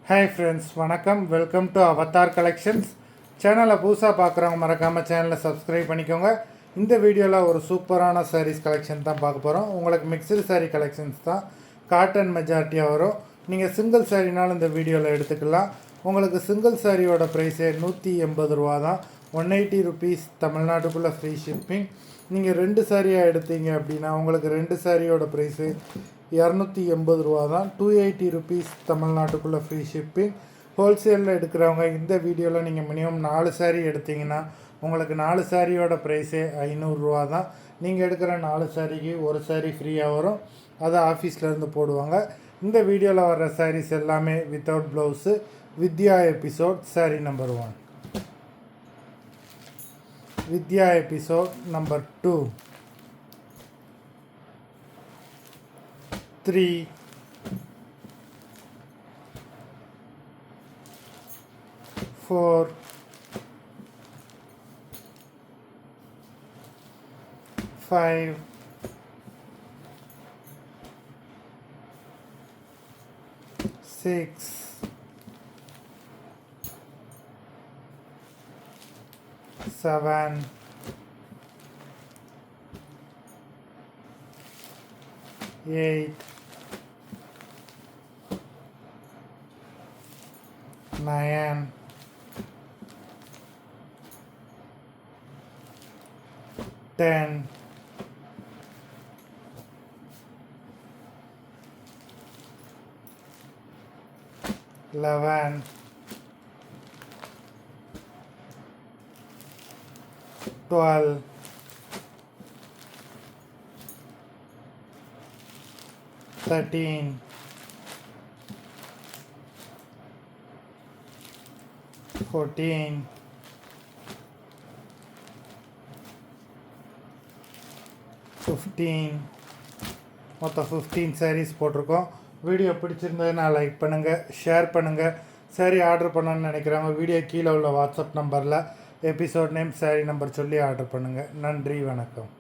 Hi friends, வணக்கம். Welcome to Avatar collections. சேனலை புதுசாக பார்க்குறவங்க மறக்காமல் சேனலை சப்ஸ்கிரைப் பண்ணிக்கோங்க. இந்த வீடியோவில் ஒரு சூப்பரான சாரீஸ் கலெக்ஷன் தான் பார்க்க போகிறோம். உங்களுக்கு மிக்சடு சாரீ கலெக்ஷன்ஸ் தான், காட்டன் மெஜாரிட்டியாக வரும். நீங்கள் சிங்கிள் சாரீனாலும் இந்த வீடியோவில் எடுத்துக்கலாம். உங்களுக்கு சிங்கிள் சாரியோட ப்ரைஸே 180 ரூபா தான். 180 ருபீஸ் தமிழ்நாட்டுக்குள்ளே ஃப்ரீ ஷிப்பிங். நீங்கள் 2 சாரியாக எடுத்தீங்க அப்படின்னா உங்களுக்கு 2 சாரியோட ப்ரைஸு 280 ரூபா தான். 280 ருபீஸ் தமிழ்நாட்டுக்குள்ளே ஃப்ரீ ஷிப்பிங். ஹோல்சேலில் எடுக்கிறவங்க இந்த வீடியோவில் நீங்கள் மினிமம் 4 சாரீ எடுத்திங்கன்னா உங்களுக்கு 4 சாரியோட ப்ரைஸே 500 ரூபா தான். நீங்கள் எடுக்கிற 4 சாரிக்கு ஒரு சாரீ ஃப்ரீயாக வரும். அதை ஆஃபீஸ்லேருந்து போடுவாங்க. இந்த வீடியோவில் வர்ற சாரீஸ் எல்லாமே வித்தவுட் ப்ளவுஸு. வித்யா எபிசோட் சாரீ நம்பர் 1, வித்யா எபிசோட் நம்பர் 2, 3, 4, 5, 6, 7, 8, 9, 10, 11, 12, 13, 14, 15. மொத்தம் 15 சாரீஸ் போட்டிருக்கோம். வீடியோ பிடிச்சிருந்ததுன்னா லைக் பண்ணுங்கள், ஷேர் பண்ணுங்கள். சாரீ ஆர்டர் பண்ணணும்னு நினைக்கிறவங்க வீடியோ கீழே உள்ள வாட்ஸ்அப் நம்பரில் எபிசோட் நேம், சாரீ நம்பர் சொல்லி ஆர்டர் பண்ணுங்கள். நன்றி, வணக்கம்.